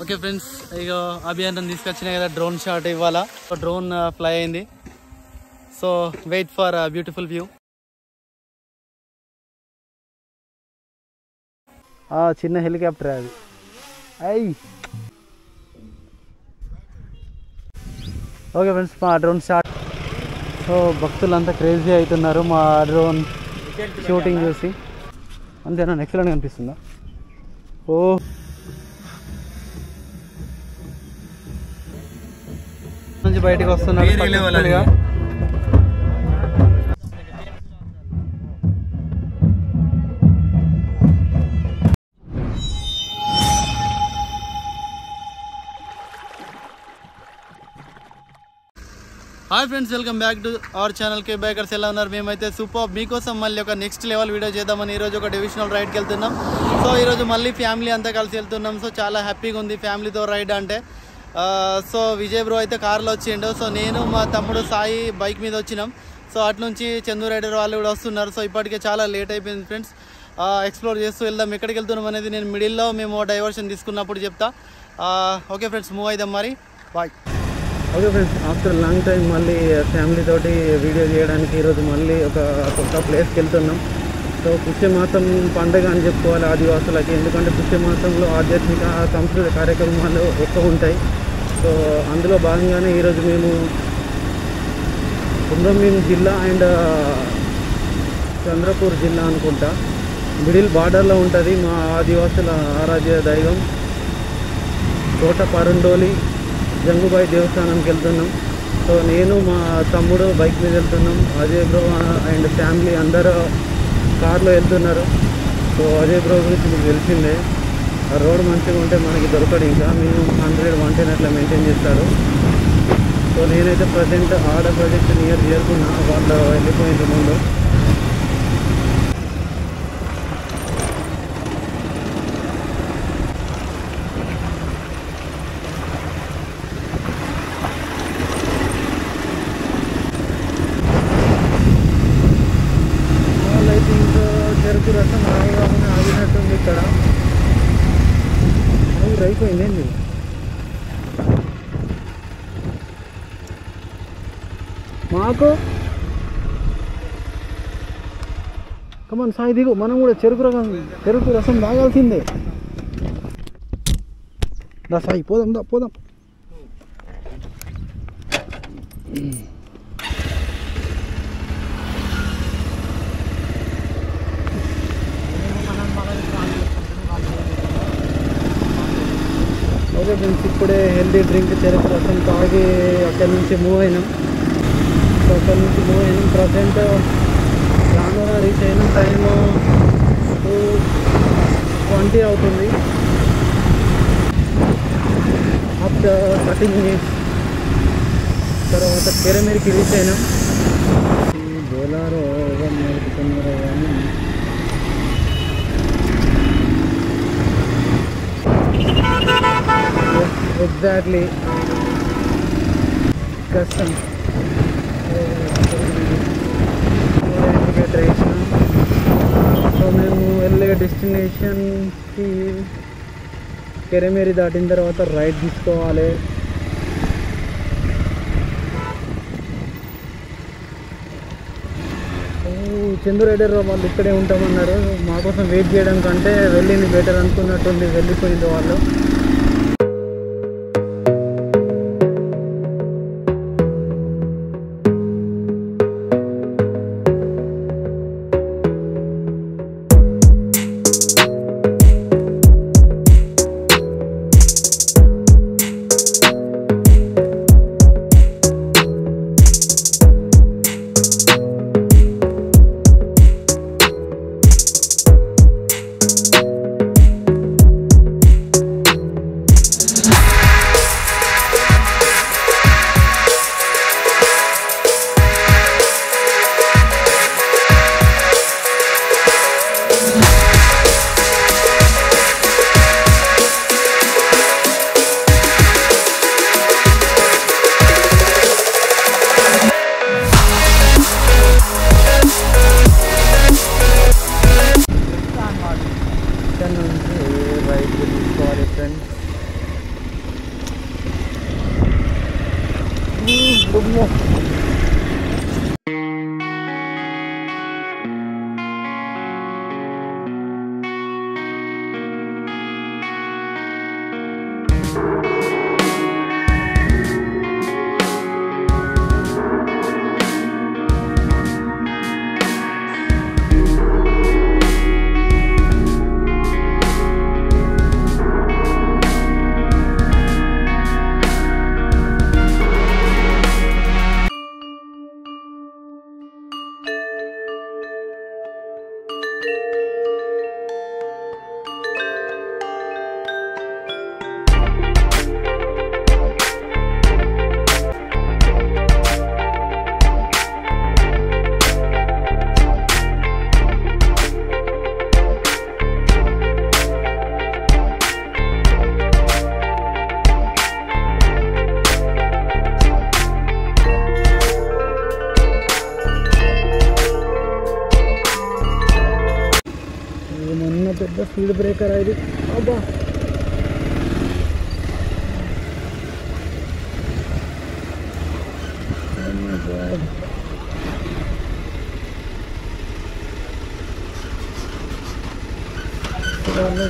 Okay friends, ఇక అభియాన్ తీసుకొచ్చినాయి కదా డ్రోన్ షాట్. ఇవాళ డ్రోన్ ఫ్లై అయింది. So wait for beautiful view. చిన్న హెలికాప్టర్ అది. ఓకే ఫ్రెండ్స్, మా డ్రోన్ షాట్. సో భక్తులంతా క్రేజీ అవుతున్నారు మా డ్రోన్ షూటింగ్ చూసి. అంతేనా? ఎక్సలెంట్ కనిపిస్తుందా? ఓ నుంచి బయటకు వస్తున్నారు. Hi friends, welcome back to our channel K bikers. ఎలా ఉన్నారు? మేమైతే సూపర్. మీకోసం మళ్ళీ ఒక నెక్స్ట్ లెవెల్ వీడియో చేద్దామని ఈరోజు ఒక డివిజనల్ రైడ్కి వెళ్తున్నాం. సో ఈరోజు మళ్ళీ ఫ్యామిలీ అంతా కలిసి వెళ్తున్నాం. సో చాలా హ్యాపీగా ఉంది ఫ్యామిలీతో రైడ్ అంటే. సో విజయ్ బ్రో అయితే కార్లో వచ్చిండు. సో నేను మా తమ్ముడు సాయి బైక్ మీద వచ్చినాం. సో అటు నుంచి చందు రైడర్ వాళ్ళు కూడా వస్తున్నారు. సో ఇప్పటికే చాలా లేట్ అయిపోయింది ఫ్రెండ్స్. ఎక్స్ప్లోర్ చేస్తూ వెళ్దాం. ఎక్కడికి వెళ్తున్నాం అనేది నేను మిడిల్లో మేము డైవర్షన్ తీసుకున్నప్పుడు చెప్తా. ఓకే ఫ్రెండ్స్, మూవ్ అయిదాం మరి. Bye. Okay friends, after long time మళ్ళీ ఫ్యామిలీ తోటి వీడియో చేయడానికి ఈరోజు మళ్ళీ ఒక కొత్త ప్లేస్కి వెళ్తున్నాం. సో పుష్యమాసం పండుగ అని చెప్పుకోవాలి ఆదివాసులకి. ఎందుకంటే పుష్యమాసంలో ఆధ్యాత్మిక సాంస్కృతిక కార్యక్రమాలు ఎక్కువ ఉంటాయి. సో అందులో భాగంగానే ఈరోజు మేము కుమ్రంభీం జిల్లా అండ్ చంద్రపూర్ జిల్లా అనుకుంటా, మిడిల్ బార్డర్లో ఉంటుంది మా ఆదివాసుల ఆరాధ్య దైవం కోట పరండోలి జంగుబాయి దేవస్థానంకి వెళ్తున్నాం. సో నేను మా తమ్ముడు బైక్ మీద వెళ్తున్నాం. అజయ్ బ్రో అండ్ ఫ్యామిలీ అందరూ కార్లో వెళ్తున్నారు. సో అజయ్ బ్రో గురించి మీకు తెలిసిందే, ఆ రోడ్ మంచిగా ఉంటే మనకి దొరకడు. ఇంకా మేము 100-110 అట్లా మెయింటైన్ చేస్తాడు. సో నేనైతే ప్రజెంట్ ప్రజెంట్ నియర్ చేరుకున్నా, వాళ్ళు వెళ్ళిపోయింది ముందు. చెరుకు రసం రాగానే ఆగినట్టుంది ఇక్కడ. అయిపోయింది. మాకు కమన్ సాయి దిగు, మనం కూడా చెరుకు రసం తాగాల్సిందే. దా సాయి, పోదాం. ఓకే ఫ్రెండ్స్, ఇప్పుడే హెల్దీ డ్రింక్ చెరుకు రసం తాగి అక్కడి నుంచి మూవ్ అయినాం. ప్రజెంట్ రానుగా రీచ్ అయిన టైము 2:20 అవుతుంది. ఆఫ్టర్ 30 minutes తర్వాత కెరమేరికి రీచ్ అయినాం. బోలారో నడుపుతున్నారో కానీ ఎగ్జాక్ట్లీ కష్టం. ఇండికేటర్ వేసినాం. సో మేము వెళ్ళే డెస్టినేషన్కి కెరమేరి దాటిన తర్వాత రైట్ తీసుకోవాలి. చందు రైడర్ వాళ్ళు ఇక్కడే ఉంటామన్నారు. మా కోసం వెయిట్ చేయడం కంటే వెళ్ళింది బెటర్ అనుకున్నట్టుంది. వెళ్ళిపోయింది వాళ్ళు. పెద్ద స్పీడ్ బ్రేకర్ ఇది. అబ్బా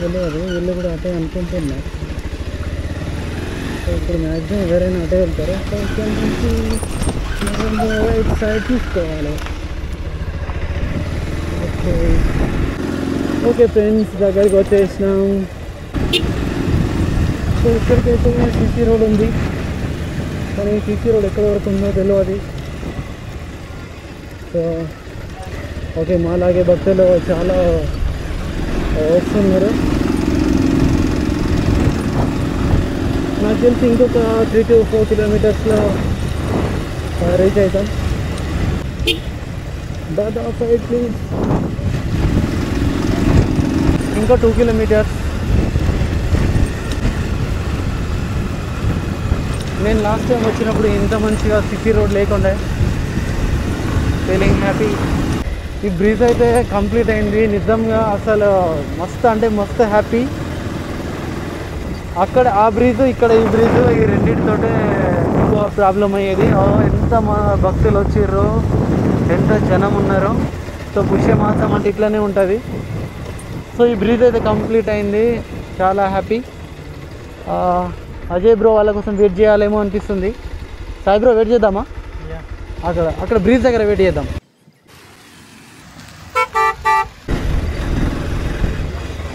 వెళ్ళేది, వీళ్ళు కూడా అటే అనుకుంటున్నారు. సో ఇప్పుడు మ్యాక్సిమం ఎవరైనా అటే వెళ్తారు. సో ఇక్కడ నుంచి రైట్ సైడ్ తీసుకోవాలి. ఓకే ఓకే ఫ్రెండ్స్, దగ్గరికి వచ్చేసినాం. సో ఇక్కడికైతే సిసి రోడ్ ఉంది, కానీ సిసి రోడ్ ఎక్కడ వరకు ఉందో తెలియదు. సో ఓకే, మాలాగే భక్తులు చాలా వస్తున్నారు. నాకు తెలిసి ఇంకొక 3 to 4 kilometers రీచ్ అవుతాం. దాదా సైడ్ ప్లీజ్. ఇంకా 2 kilometers. నేను లాస్ట్ టైం వచ్చినప్పుడు ఇంత మంచిగా సిసి రోడ్ లేకుండా. Feeling happy. ఈ బ్రిడ్జ్ అయితే కంప్లీట్ అయింది నిజంగా, అసలు మస్తు అంటే మస్తు హ్యాపీ. అక్కడ ఆ బ్రిడ్జ్, ఇక్కడ ఈ బ్రిడ్జ్, ఈ రెండింటితోటే ఎక్కువ ప్రాబ్లం అయ్యేది. ఎంత భక్తులు వచ్చిర్రు, ఎంత జనం ఉన్నారు. సో పుష్యమాసం అంటే ఇట్లనే ఉంటుంది. సో ఈ బ్రిడ్జ్ అయితే కంప్లీట్ అయింది, చాలా హ్యాపీ. అజయ్ బ్రో వాళ్ళ కోసం వెయిట్ చేయాలేమో అనిపిస్తుంది. సాయి బ్రో వెయిట్ చేద్దామా? అక్కడ బ్రిడ్జ్ దగ్గర వెయిట్ చేద్దాం.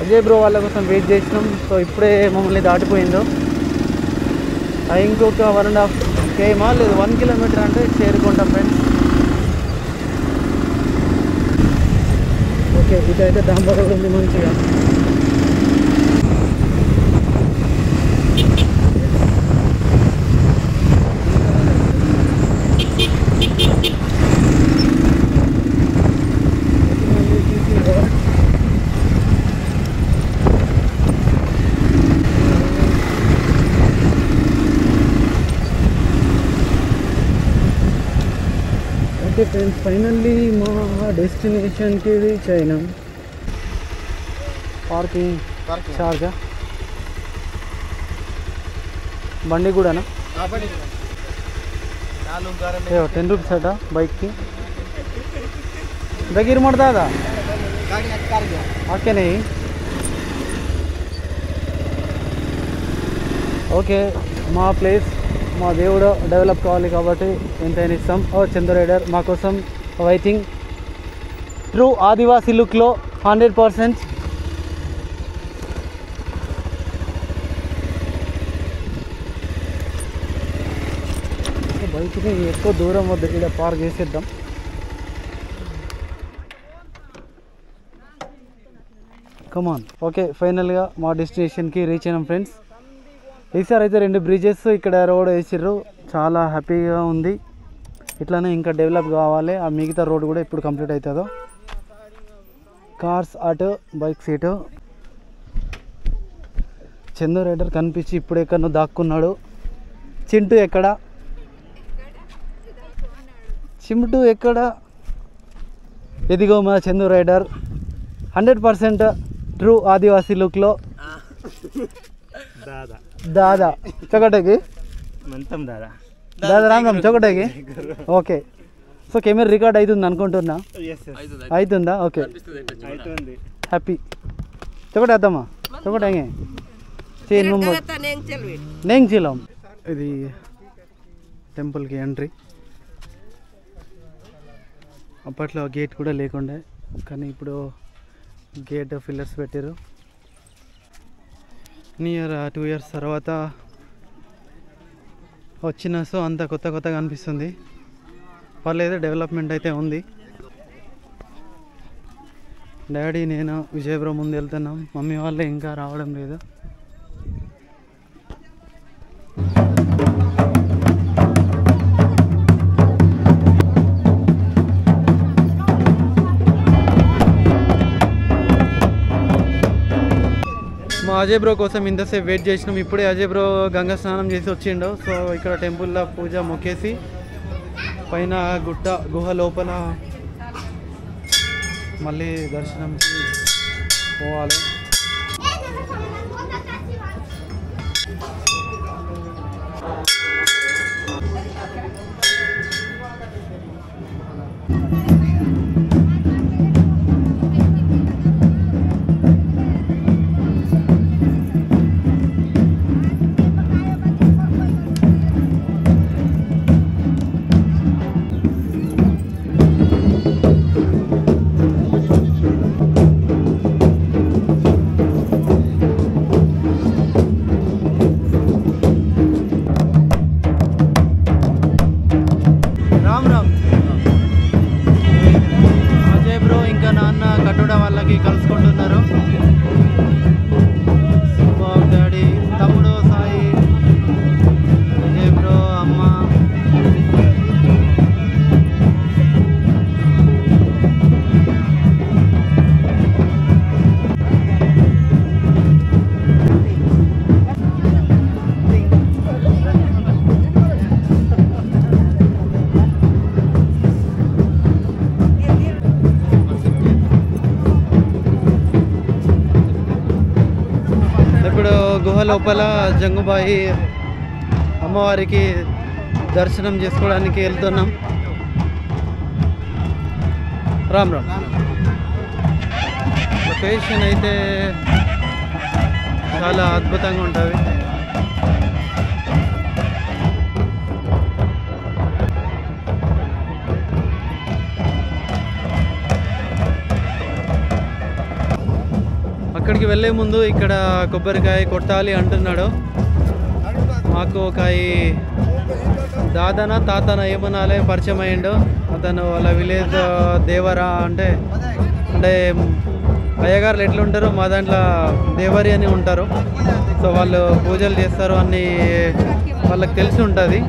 అజయ్ బ్రో వాళ్ళ కోసం వెయిట్ చేసినాం. సో ఇప్పుడే మమ్మల్ని దాటిపోయిందో. ఇంకొక 1.5 km లేదు 1 kilometer అంటే చేరుకుంటాం ఫ్రెండ్స్. ఓకే, ఇదైతే డాంబర్ రోడ్ ఉంది మంచిగా. ఓకే ఫ్రెండ్స్, ఫైనల్లీ మా డెస్టినేషన్కి రీచ్ అయినాం. పార్కింగ్ చార్జా బండి కూడానా? 10 rupees అట బైక్కి. దగ్గర మడదా ఓకేనే. ఓకే, మా ప్లేస్, మా దేవుడు డెవలప్ కావాలి కాబట్టి ఎంతైనా ఇస్తాం. చందు రైడర్ మా కోసం వెయిటింగ్. ట్రూ ఆదివాసీ లుక్లో 100%. బైక్ని ఎక్కువ దూరం వద్ద ఇక్కడ పార్క్ చేసేద్దాం. కమాన్. ఓకే, ఫైనల్గా మా డెస్టినేషన్కి రీచ్ అయినాం ఫ్రెండ్స్. ఈసారి అయితే 2 బ్రిడ్జెస్ ఇక్కడ రోడ్ వేసిర్రు, చాలా హ్యాపీగా ఉంది. ఇట్లానే ఇంకా డెవలప్ కావాలి. ఆ మిగతా రోడ్ కూడా ఇప్పుడు కంప్లీట్ అవుతుందో. కార్స్ అటు, బైక్ సీటు. చందు రైడర్ కనిపించి ఇప్పుడు ఎక్కడో దాక్కున్నాడు. చింటూ ఎక్కడ? చింటూ ఎక్కడ? ఎదిగో మా చందు రైడర్ 100% ట్రూ ఆదివాసీ లుక్లో. దాదా చొకటకి దాదా రామ్ చొకటకి. ఓకే, సో కెమెరా రికార్డ్ అవుతుంది అనుకుంటున్నా. అవుతుందా? Okay, happy. చొకటేద్దామా? చొకటే నేను చిలం. ఇది టెంపుల్కి ఎంట్రీ. అప్పట్లో గేట్ కూడా లేకుండే, కానీ ఇప్పుడు గేట్ ఫిల్లర్స్ పెట్టారు. నియర్ 2 years తర్వాత వచ్చిన. సో అంత కొత్తగా అనిపిస్తుంది. పర్లేదు, డెవలప్మెంట్ అయితే ఉంది. డాడీ, నేను, విజయ్ బ్రో ముందు వెళ్తున్నాం. మమ్మీ వాళ్ళే ఇంకా రావడం లేదు. మా అజయ్ బ్రో కోసం ఇంతసేపు వెయిట్ చేసినాం. ఇప్పుడే అజయ్ బ్రో గంగా స్నానం చేసి వచ్చిండు. సో ఇక్కడ టెంపుల్లో పూజ మొక్కేసి పైన గుహ లోపల మళ్ళీ దర్శనంకి పోవాలి. కలుసుకుంటున్నారు. డాడీ, తమ్ముడు, సాయి, అజయ్ బ్రో, అమ్మ. ఇప్పుడు గుహ లోపల జంగుబాయి అమ్మవారికి దర్శనం చేసుకోవడానికి వెళ్తున్నాం. రామ్ రామ్. లొకేషన్ అయితే చాలా అద్భుతంగా ఉంటుంది. అక్కడికి వెళ్ళే ముందు ఇక్కడ కొబ్బరికాయ కొట్టాలి అంటున్నాడు. మాకు ఒక దాదానా తాతనా ఏమనాలే పరిచయం అయ్యిండు. అతను వాళ్ళ విలేజ్ దేవరా అంటే అయ్యగారులు ఎట్లుంటారు, మా దాంట్లో దేవరి అని ఉంటారు. సో వాళ్ళు పూజలు చేస్తారు అని వాళ్ళకి తెలిసి ఉంటుంది.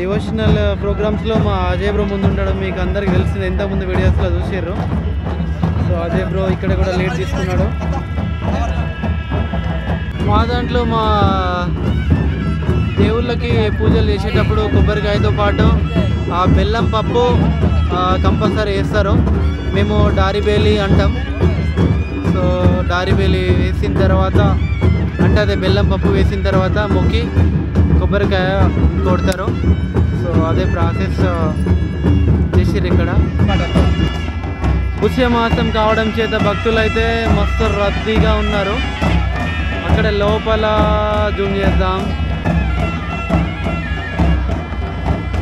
డివోషనల్ ప్రోగ్రామ్స్లో మా అజయ్ బ్రో ముందు ఉండడం మీకు అందరికి తెలిసింది, ఇంతకుముందు వీడియోస్లో చూసారు. సో అజయ్ బ్రో ఇక్కడ కూడా లేట్ తీసుకున్నాడు. మా దాంట్లో మా దేవుళ్ళకి పూజలు చేసేటప్పుడు కొబ్బరికాయతో పాటు ఆ బెల్లం పప్పు కంపల్సరీ వేస్తారు. మేము డారిబేలి అంటాం. సో డారిబేలి వేసిన తర్వాత అంటే అదే బెల్లం పప్పు వేసిన తర్వాత మొక్కి కొబ్బరికాయ కొడతారు. సో అదే ప్రాసెస్ చేసిర్రు ఇక్కడ. పుష్యమాసం కావడం చేత భక్తులు అయితే మస్తు రద్దీగా ఉన్నారు. అక్కడ లోపల జూమ్ చేద్దాం.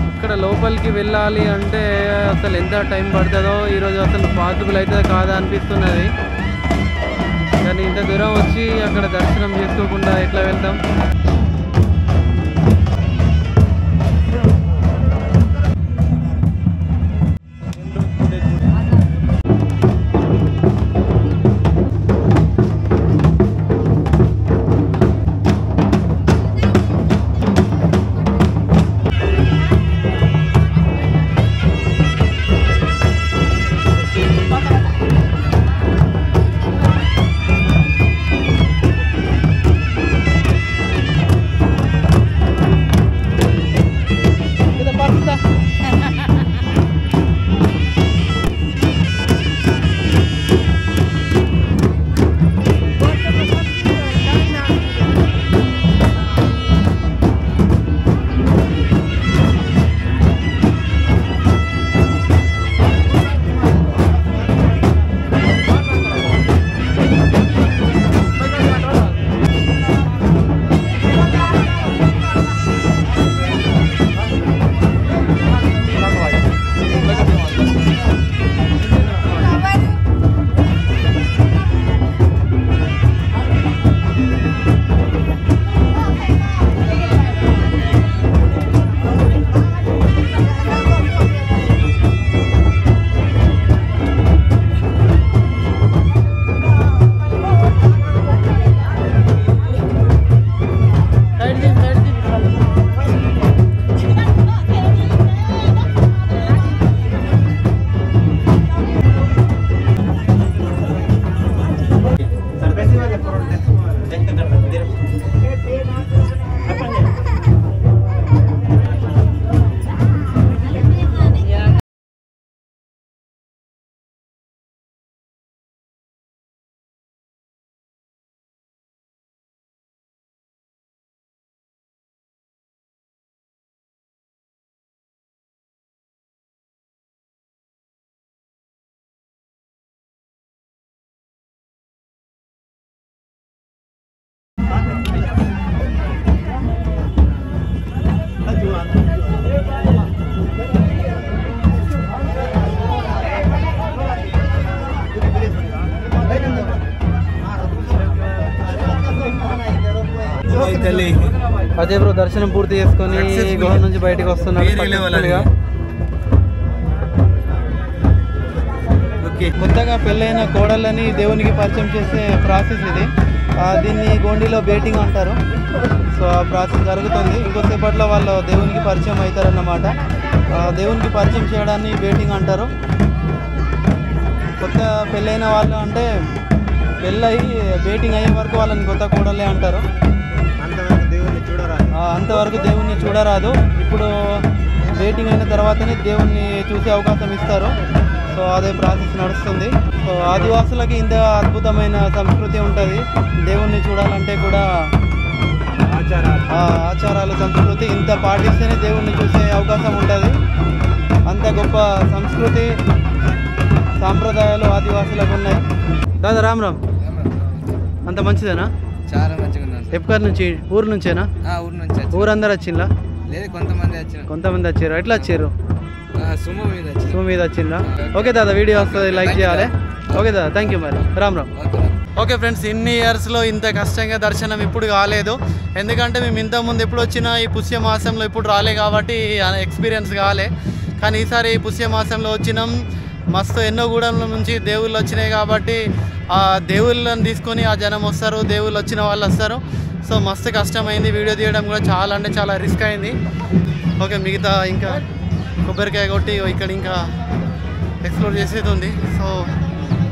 అక్కడ లోపలికి వెళ్ళాలి అంటే అసలు ఎంత టైం పడుతుందో ఈరోజు అసలు పాసిబుల్ అవుతుందో కాదా అనిపిస్తున్నది. కానీ ఇంత దూరం వచ్చి అక్కడ దర్శనం చేసుకోకుండా ఎట్లా వెళ్తాం? అదే బ్రో దర్శనం పూర్తి చేసుకొని గుహ నుంచి బయటకు వస్తున్నాడు. కొత్తగా పెళ్ళైన కోడళ్ళని దేవునికి పరిచయం చేసే ప్రాసెస్ ఇది. దీన్ని గోండీలో బేటింగ్ అంటారు. సో ఆ ప్రాసెస్ జరుగుతుంది. ఇంకొద్దిసేపట్లో వాళ్ళు దేవునికి పరిచయం అవుతారన్నమాట. దేవునికి పరిచయం చేయడాన్ని బేటింగ్ అంటారు. కొత్త పెళ్ళైన వాళ్ళు అంటే పెళ్ళయి బేటింగ్ అయ్యే వరకు వాళ్ళని కొత్త కోడలే అంటారు. అంతవరకు దేవుణ్ణి చూడరాదు. ఇప్పుడు బేటింగ్ అయిన తర్వాతనే దేవుణ్ణి చూసే అవకాశం ఇస్తారు. సో అదే ప్రాసెస్ నడుస్తుంది. సో ఆదివాసులకి ఇంత అద్భుతమైన సంస్కృతి ఉంటుంది. దేవుణ్ణి చూడాలంటే కూడా ఆచారాలు సంస్కృతి ఇంత పాటిస్తేనే దేవుణ్ణి చూసే అవకాశం ఉంటుంది. అంత గొప్ప సంస్కృతి సాంప్రదాయాలు ఆదివాసులకు ఉన్నాయి. దాదా రామ్ రామ్. అంత మంచిదేనా? చాలా మంచిగా ఉన్నాను. ఎప్పటి నుంచి? ఊరు నుంచేనా? ఊరు నుంచి. ఊరందరూ వచ్చిందా? లేదు, కొంతమంది వచ్చారు. ఎట్లా వచ్చారు? సుమో మీద వచ్చిందా? ఓకే దాదా, వీడియో వస్తుంది, లైక్ చేయాలి. Okay Dada, thank you. మరి రామ్ రామ్. ఓకే ఫ్రెండ్స్, ఇన్ని ఇయర్స్లో ఇంత కష్టంగా దర్శనం ఇప్పుడు కాలేదు. ఎందుకంటే మేము ఇంతకుముందు ఎప్పుడు వచ్చినా ఈ పుష్యమాసంలో ఇప్పుడు రాలే కాబట్టి ఎక్స్పీరియన్స్ కాలే. కానీ ఈసారి ఈ పుష్యమాసంలో వచ్చినాం. మస్తు ఎన్నో గూడెంల నుంచి దేవుళ్ళు వచ్చినాయి కాబట్టి ఆ దేవుళ్ళని తీసుకొని ఆ జనం వస్తారు, దేవుళ్ళు వచ్చిన వాళ్ళు వస్తారు. సో మస్తు కష్టమైంది. వీడియో తీయడం కూడా చాలా అంటే చాలా రిస్క్ అయింది. ఓకే, మిగతా ఇంకా కొబ్బరికాయ కొట్టి ఇక్కడ ఇంకా ఎక్స్ప్లోర్ చేసేది ఉంది. సో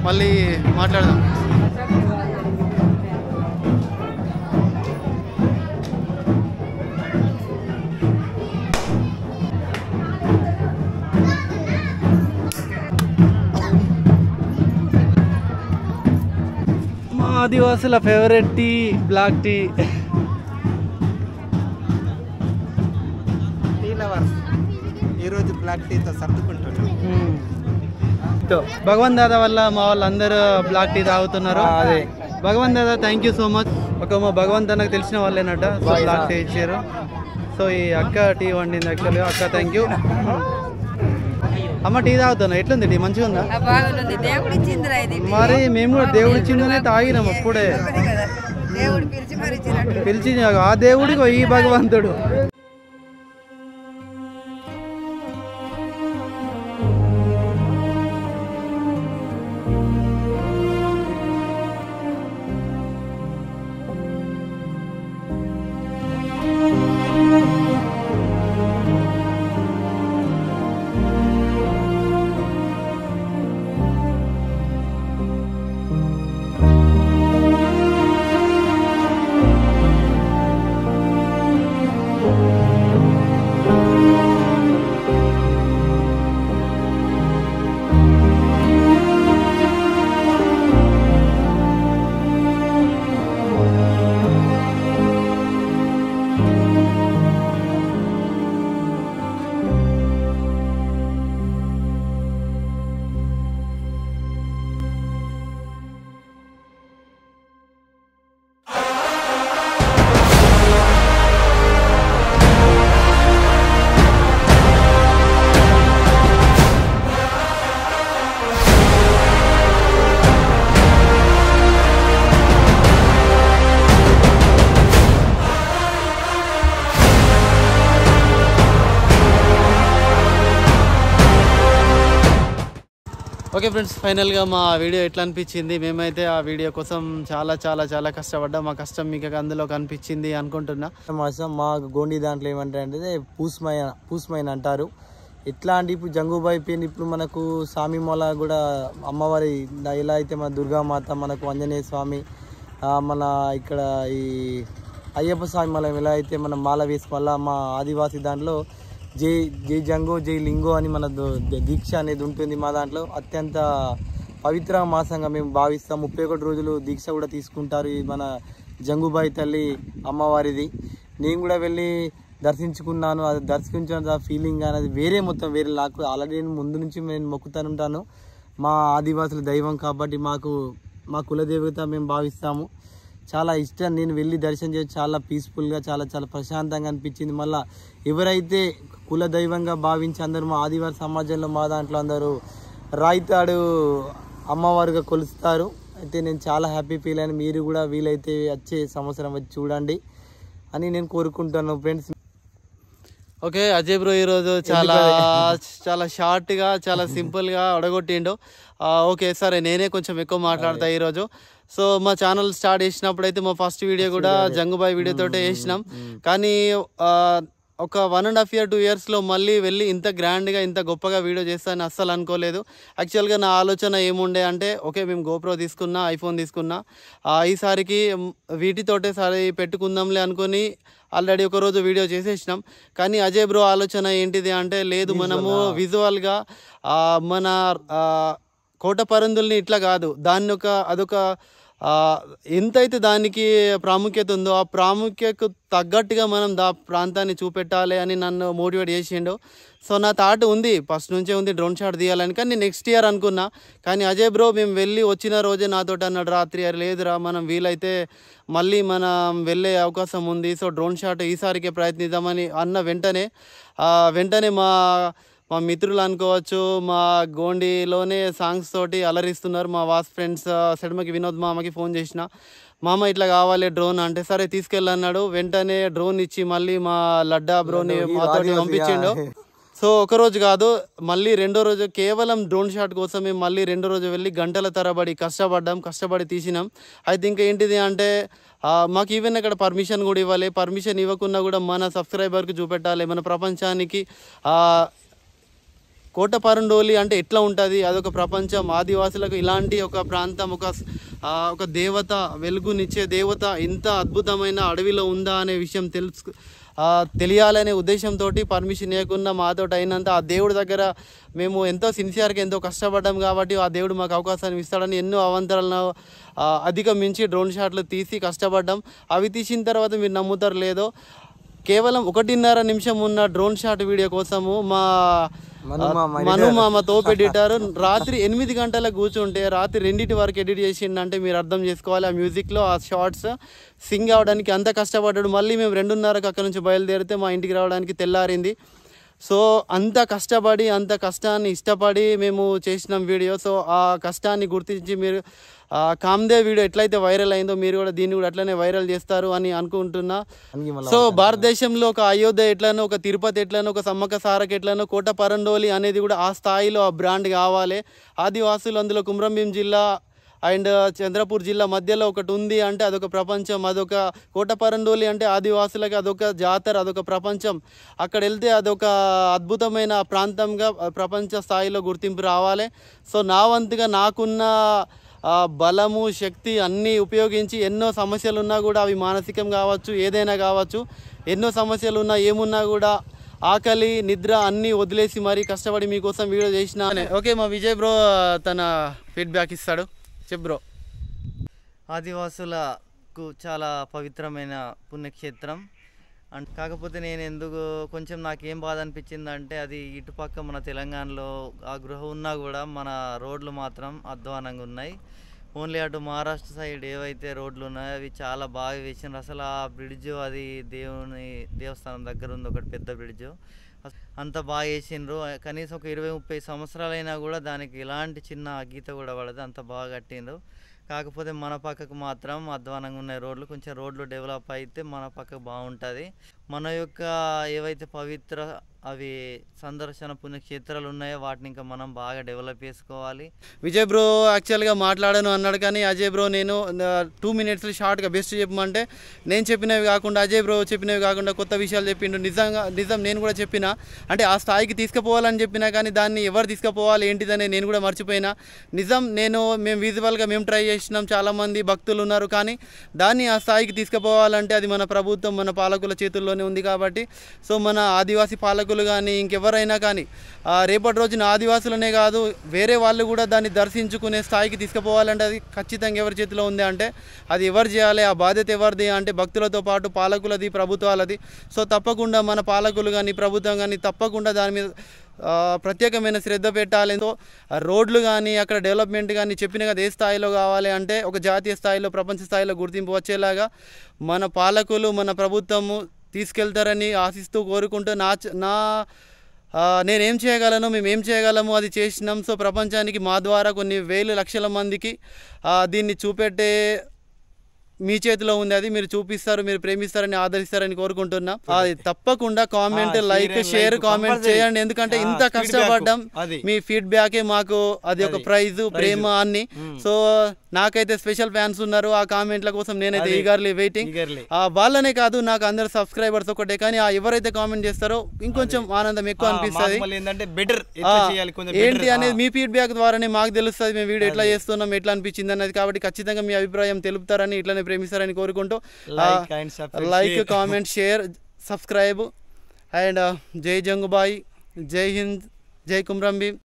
మళ్ళీ మాట్లాడదాం. ఆదివాసుల ఫేవరెట్ టీ బ్లాక్ టీ. ఈరోజు బ్లాక్ టీతో సర్దుకుంటున్నాం. భగవాన్ దాదా వల్ల మా వాళ్ళందరూ బ్లాక్ టీ తాగుతున్నారు. అదే భగవాన్ దాదా, థ్యాంక్ యూ సో మచ్. ఒక మా భగవంత్ నాకు తెలిసిన వాళ్ళేనట, సో బ్లాక్ టీ ఇచ్చారు. సో ఈ అక్క టీ వండింది యాక్చువల్గా. అక్క థ్యాంక్ యూ. అమ్మ టీ తాగుతున్నా, ఎట్లుంది టీ? మంచిగా ఉందా? మరి మేము కూడా దేవుడు ఇచ్చిందనే తాగినాం. అప్పుడే పిలిచి ఆ దేవుడికి ఈ భగవంతుడు. ఓకే ఫ్రెండ్స్, ఫైనల్గా మా వీడియో ఎట్లా అనిపించింది? మేమైతే ఆ వీడియో కోసం చాలా చాలా చాలా కష్టపడ్డాం. మా కష్టం మీకు అందులో కనిపించింది అనుకుంటున్నా. మా గోండి దాంట్లో ఏమంటారంటే పూస్మైన అంటారు. ఎట్లా అంటే ఇప్పుడు జంగుబాయి పేరు ఇప్పుడు మనకు స్వామి మొల కూడా అమ్మవారి ఎలా అయితే మన దుర్గామాత, మనకు ఆంజనేయ స్వామి, మన ఇక్కడ ఈ అయ్యప్ప స్వామి మల ఎలా అయితే మనం మాల వేసి మళ్ళా మా ఆదివాసీ దాంట్లో జై జై జంగో జై లింగో అని మన దీక్ష అనేది ఉంటుంది. మా దాంట్లో అత్యంత పవిత్ర మాసంగా మేము భావిస్తాం. 31 రోజులు దీక్ష కూడా తీసుకుంటారు ఈ మన జంగుబాయి తల్లి అమ్మవారిది. నేను కూడా వెళ్ళి దర్శించుకున్నాను. అది దర్శించిన ఫీలింగ్ అనేది వేరే, మొత్తం వేరే. నాకు ఆల్రెడీ నేను ముందు నుంచి నేను మొక్కుతానుంటాను. మా ఆదివాసుల దైవం కాబట్టి మా కులదేవత మేము భావిస్తాము. చాలా ఇష్టం. నేను వెళ్ళి దర్శనం చేసి చాలా పీస్ఫుల్గా చాలా చాలా ప్రశాంతంగా అనిపించింది. మళ్ళీ ఎవరైతే కుల దైవంగా భావించి అందరూ మా ఆదివాసి సమాజంలో మా దాంట్లో అందరూ రాయితాడు అమ్మవారుగా కొలుస్తారు. అయితే నేను చాలా హ్యాపీ ఫీల్ అయిన. మీరు కూడా వీలైతే వచ్చే సంవత్సరం వచ్చి చూడండి. అని నేను కోరుకుంటాను ఫ్రెండ్స్. ఓకే, అజయ్ బ్రో ఈరోజు చాలా షార్ట్గా చాలా సింపుల్గా అడగొట్టిండు. ఓకే సరే, నేనే కొంచెం ఎక్కువ మాట్లాడతా ఈరోజు. సో మా ఛానల్ స్టార్ట్ చేసినప్పుడు అయితే మా ఫస్ట్ వీడియో కూడా జంగుబాయ్ వీడియోతోటే వేసినాం. కానీ ఒక 1.5 year 2 yearsలో మళ్ళీ వెళ్ళి ఇంత గ్రాండ్గా ఇంత గొప్పగా వీడియో చేస్తానని అస్సలు అనుకోలేదు. యాక్చువల్గా నా ఆలోచన ఏముండే అంటే, ఓకే మేము గోప్రో తీసుకున్నా, ఐఫోన్ తీసుకున్నా, ఈసారికి వీటితోటే సరే పెట్టుకుందాంలే అనుకొని ఆల్రెడీ ఒకరోజు వీడియో చేసేసినాం. కానీ అజయ్ బ్రో ఆలోచన ఏంటిది అంటే, లేదు మనము విజువల్గా మన కోట పరందుల్ని ఇట్లా కాదు, దాన్ని అదొక ఎంతైతే దానికి ప్రాముఖ్యత ఉందో ఆ ప్రాముఖ్యతకు తగ్గట్టుగా మనం ప్రాంతాన్ని చూపెట్టాలి అని నన్ను మోటివేట్ చేసిండు. సో నా థాట్ ఉంది, ఫస్ట్ నుంచే ఉంది డ్రోన్ షాట్ తీయాలని. కానీ నెక్స్ట్ ఇయర్ అనుకున్నా. కానీ అజయ్ బ్రో మేము వెళ్ళి వచ్చిన రోజే నాతో అన్నాడు రాత్రి, లేదురా మనం వీలైతే మళ్ళీ మనం వెళ్ళే అవకాశం ఉంది, సో డ్రోన్ షాట్ ఈసారికే ప్రయత్నిద్దామని అన్న వెంటనే మా మిత్రులు అనుకోవచ్చు, మా గోండిలోనే సాంగ్స్ తోటి అలరిస్తున్నారు మా వాస్ ఫ్రెండ్స్. సెడమకి వినోద్ మామకి ఫోన్ చేసిన, మామ ఇట్లా కావాలి డ్రోన్ అంటే, సరే తీసుకెళ్ళన్నాడు. వెంటనే డ్రోన్ ఇచ్చి మళ్ళీ మా లడ్డా బ్రోని మాతోటి పంపించిండు. సో ఒకరోజు కాదు, మళ్ళీ రెండో రోజు కేవలం డ్రోన్ షాట్ కోసం మేము మళ్ళీ రెండో రోజు వెళ్ళి గంటల తరబడి కష్టపడి తీసినాం. అయితే ఇంకా ఏంటిది అంటే, మాకు ఈవెన్ అక్కడ పర్మిషన్ కూడా ఇవ్వాలి. పర్మిషన్ ఇవ్వకున్నా కూడా మన సబ్స్క్రైబర్కి చూపెట్టాలి, మన ప్రపంచానికి కోట పరండోలి అంటే ఎట్లా ఉంటుంది, అదొక ప్రపంచం, ఆదివాసులకు ఇలాంటి ఒక ప్రాంతం, ఒక దేవత, వెలుగునిచ్చే దేవత ఇంత అద్భుతమైన అడవిలో ఉందా అనే విషయం తెలియాలనే ఉద్దేశంతో పర్మిషన్ ఇవ్వకుండా మాతో అయినంత ఆ దేవుడి దగ్గర మేము ఎంతో సిన్సియర్గా ఎంతో కష్టపడ్డాం కాబట్టి ఆ దేవుడు మాకు అవకాశాన్ని ఇస్తాడని ఎన్నో అవంతరాలను అధిగమించి డ్రోన్ షాట్లు తీసి కష్టపడ్డాం. అవి తీసిన తర్వాత మీరు నమ్ముతారు లేదో, కేవలం 1.5 నిమిషం ఉన్న డ్రోన్ షాట్ వీడియో కోసము మా మను మామ తోపు ఎడిటర్ రాత్రి 8 గంటలకు కూర్చుంటే రాత్రి 2 వరకు ఎడిట్ చేసిండంటే మీరు అర్థం చేసుకోవాలి. ఆ మ్యూజిక్లో ఆ షార్ట్స్ సింగ్ అవడానికి అంత కష్టపడ్డాడు. మళ్ళీ మేము 2:30కి అక్కడ నుంచి బయలుదేరితే మా ఇంటికి రావడానికి తెల్లారింది. సో అంత కష్టపడి అంత కష్టాన్ని ఇష్టపడి మేము చేసినాం వీడియో. సో ఆ కష్టాన్ని గుర్తించి మీరు కామ్దేవ్ వీడియో ఎట్లయితే వైరల్ అయిందో మీరు కూడా దీన్ని కూడా అట్లనే వైరల్ చేస్తారు అని అనుకుంటున్నా. సో భారతదేశంలో ఒక అయోధ్య ఎట్లనో, ఒక తిరుపతి ఎట్లనో, ఒక సమ్మక్క సారక ఎట్లనో కోట పరండోలి అనేది కూడా ఆ స్థాయిలో ఆ బ్రాండ్ కావాలి. ఆదివాసులు అందులో కుమ్రంభీం జిల్లా అండ్ చంద్రపూర్ జిల్లా మధ్యలో ఒకటి ఉంది అంటే అదొక ప్రపంచం. అదొక కోట పరండోలి అంటే ఆదివాసులకి అదొక జాతర, అదొక ప్రపంచం. అక్కడ వెళ్తే అదొక అద్భుతమైన ప్రాంతంగా ప్రపంచ స్థాయిలో గుర్తింపు రావాలి. సో నా వంతుగా నాకున్న బలము శక్తి అన్నీ ఉపయోగించి ఎన్నో సమస్యలు ఉన్నా కూడా, అవి మానసికం కావచ్చు ఏదైనా కావచ్చు, ఎన్నో సమస్యలు ఉన్నా ఏమున్నా కూడా ఆకలి నిద్ర అన్నీ వదిలేసి మరీ కష్టపడి మీకోసం వీడియో చేసిన. ఓకే మా విజయ్ బ్రో తన ఫీడ్బ్యాక్ ఇస్తాడు. చెప్ బ్రో. ఆదివాసులకు చాలా పవిత్రమైన పుణ్యక్షేత్రం అండ్ కాకపోతే నేను ఎందుకు కొంచెం నాకేం బాధ అనిపించిందంటే, అది ఇటుపక్క మన తెలంగాణలో ఆ గృహం ఉన్నా కూడా మన రోడ్లు మాత్రం అధ్వానంగా ఉన్నాయి. ఓన్లీ అటు మహారాష్ట్ర సైడ్ ఏవైతే రోడ్లు ఉన్నాయో అవి చాలా బాగా వేసినారు. అసలు ఆ బ్రిడ్జ్ అది దేవస్థానం దగ్గర ఉంది ఒకటి పెద్ద బ్రిడ్జ్, అంత బాగా వేసిండ్రు. కనీసం ఒక 20-30 సంవత్సరాలైనా కూడా దానికి ఎలాంటి చిన్న గీత కూడా పడదు, అంత బాగా కట్టిండ్రు. కాకపోతే మన పక్కకు మాత్రం అధ్వానంగా ఉన్నాయి రోడ్లు. కొంచెం రోడ్లు డెవలప్ అయితే మన పక్కకు బాగుంటుంది. మన యొక్క ఏవైతే పవిత్ర అవి సందర్శన పుణ్యక్షేత్రాలు ఉన్నాయో వాటిని ఇంకా మనం బాగా డెవలప్ చేసుకోవాలి. విజయ్ బ్రో యాక్చువల్గా మాట్లాడాను అన్నాడు, కానీ అజయ్ బ్రో నేను 2 minutes షార్ట్గా బెస్ట్ చెప్పమంటే నేను చెప్పినవి కాకుండా అజయ్ బ్రో చెప్పినవి కాకుండా కొత్త విషయాలు చెప్పిండు. నిజం నేను కూడా చెప్పిన, అంటే ఆ స్థాయికి తీసుకుపోవాలని చెప్పినా కానీ దాన్ని ఎవరు తీసుకుపోవాలి ఏంటిదని నేను కూడా మర్చిపోయినా. నిజం మేము విజువల్గా మేము ట్రై చేసినాం, చాలామంది భక్తులు ఉన్నారు, కానీ దాన్ని ఆ స్థాయికి తీసుకుపోవాలంటే అది మన ప్రభుత్వం మన పాలకుల చేతుల్లోనే ఉంది కాబట్టి. సో మన ఆదివాసీ పాలకులు కానీ ఇంకెవరైనా కానీ రేపటి రోజున ఆదివాసులనే కాదు వేరే వాళ్ళు కూడా దాన్ని దర్శించుకునే స్థాయికి తీసుకుపోవాలంటే అది ఖచ్చితంగా ఎవరి చేతిలో ఉంది అంటే అది ఎవరు చేయాలి, ఆ బాధ్యత ఎవరిది అంటే భక్తులతో పాటు పాలకులది ప్రభుత్వాలది. సో తప్పకుండా మన పాలకులు కానీ ప్రభుత్వం కానీ తప్పకుండా దాని మీద ప్రత్యేకమైన శ్రద్ధ పెట్టాలి. రోడ్లు కానీ అక్కడ డెవలప్మెంట్ కానీ చెప్పిన కదా ఏ స్థాయిలో కావాలి అంటే ఒక జాతీయ స్థాయిలో ప్రపంచ స్థాయిలో గుర్తింపు వచ్చేలాగా మన పాలకులు మన ప్రభుత్వము తీసుకెళ్తారని ఆశిస్తూ కోరుకుంటూ నేనేం చేయగలను మేమేం చేయగలము అది చేసినాం. సో ప్రపంచానికి మా ద్వారా కొన్ని వేలు లక్షల మందికి దీన్ని చూపెట్టే మీ చేతిలో ఉంది, అది మీరు చూపిస్తారు, మీరు ప్రేమిస్తారని ఆదరిస్తారని కోరుకుంటున్నా. అది తప్పకుండా కామెంట్, లైక్, షేర్, కామెంట్ చేయండి. ఎందుకంటే ఇంత కష్టపడ్డాం, మీ ఫీడ్బ్యాకే మాకు అది ఒక ప్రైజ్, ప్రేమ అన్ని. సో నాకైతే స్పెషల్ ఫ్యాన్స్ ఉన్నారు, ఆ కామెంట్ల కోసం నేనైతే ఈగర్లీ వెయిటింగ్. వాళ్ళనే కాదు, నాకు అందరు సబ్స్క్రైబర్స్ ఒకటే, కానీ ఎవరైతే కామెంట్ చేస్తారో ఇంకొంచెం ఆనందం ఎక్కువ అనిపిస్తుంది. ఏంటి అనేది మీ ఫీడ్బ్యాక్ ద్వారానే మాకు తెలుస్తుంది, మేము వీడియో ఎట్లా చేస్తున్నాం, ఎట్లా అనిపించింది అనేది. కాబట్టి ఖచ్చితంగా మీ అభిప్రాయం తెలుపుతారని, ఇట్లానే ప్రేమిస్తారని కోరుకుంటూ like, comment, share, subscribe and జై జంగుబాయి, జై హింద్, జై కుమ్రం భీమ్.